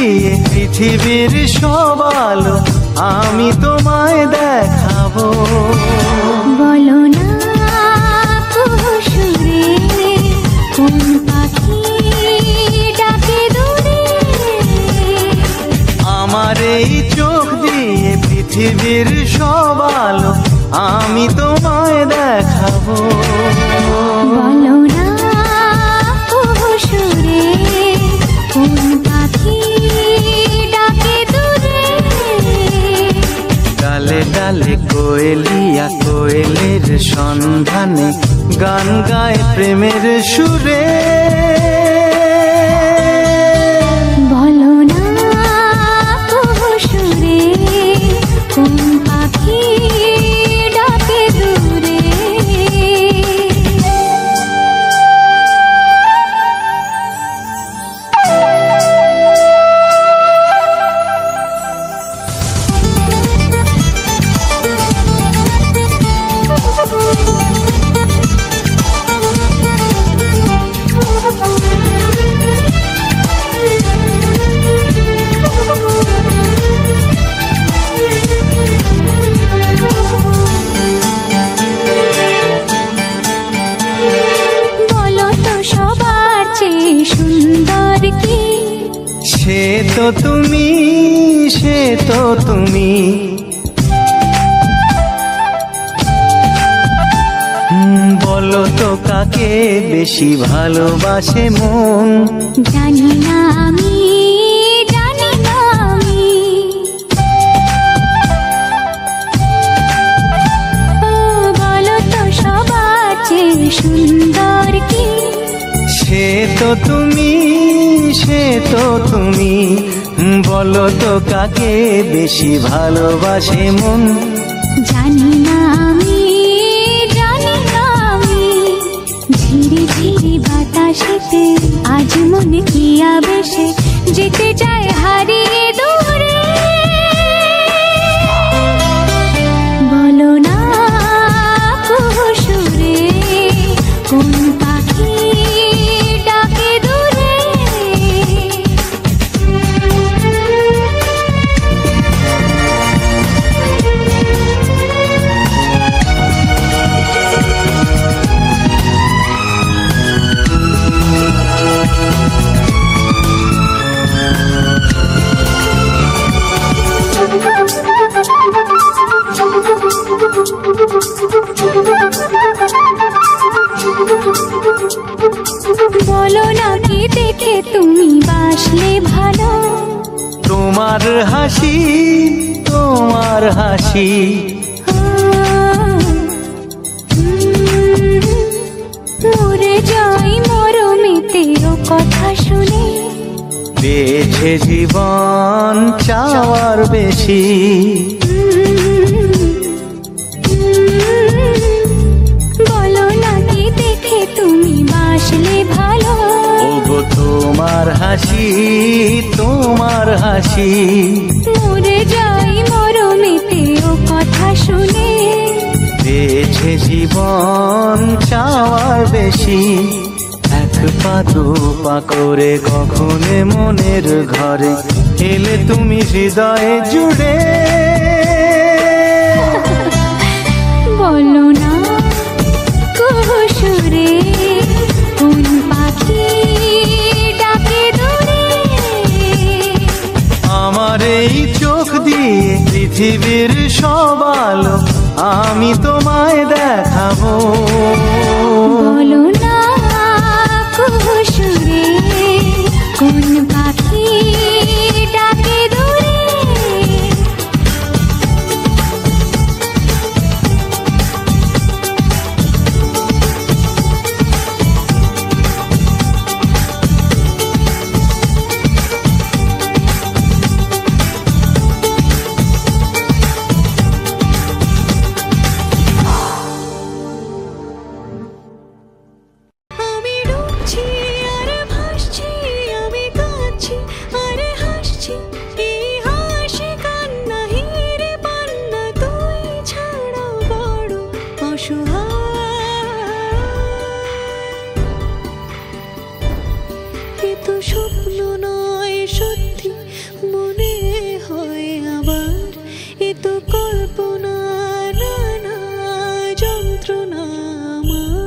দিয়ে পৃথিবীর সব আলো আমি তোমায় দেখাবো। বলো না কুহুসুরে কোন পাখি ডাকে দূরে। আমার এই চোখ দিয়ে পৃথিবীর সব আলো আমি তোমায় দেখাবো। বলো না কুহুসুরে কোন পাখি ডাকে দূরে। ডালে ডালে কোয়েলিয়া কোয়েলের সন্ধানে গান গায় প্রেমের সুরে। বলো না কুহুসুরে কোন পাখি ডাকে দূরে। সে তো তুমি, সে তো তুমি, বলো তো কাকে বেশি ভালোবাসে মন। জানি না আমি, জানি না আমি, বলো তো সবার চেয়ে সুন্দর কি। সে তো তুমি, সে তো তুমি, বলো তো কাকে বেশি ভালোবাসে মন। জানি না আমি, জানি না আমি, ঝিরি ঝিরি বাতাসেতে আজ মনে কি আবেশে যেতে চায় হারিয়ে দূরে। বলো না কুহুসুরে কোন পাখি ডাকে দূরে। বলো না কি দেখে তুমি বাসলে ভালো। তোমার হাসি, তোমার হাসি, মরে যাই মরমেতে ও কথা শুনে। বেঁচে জীবন চাওয়ার বেশি। বলো না কি দেখে তুমি বাসলে ভালো। ওগো তোমার হাসি, তোমার হাসি, মরে যাই মরমেতে ও কথা শুনে। বেঁচে জীবন চাওয়ার বেশি। এক পা দু পা করে কখনো মনের ঘরে এলে তুমি হৃদয়ে জুড়ে। বলো না কুহুসুরে কোন পাখি ডাকে দূরে। আমার এই চোখ দিয়ে পৃথিবীর সব আলো আমি তোমায় দেখাবো। বলো না কুহুসুরে কোন পাখি ডাকে দূরে। মনে হয় আবার এ তো কল্পনা না না যন্ত্রণা আমার।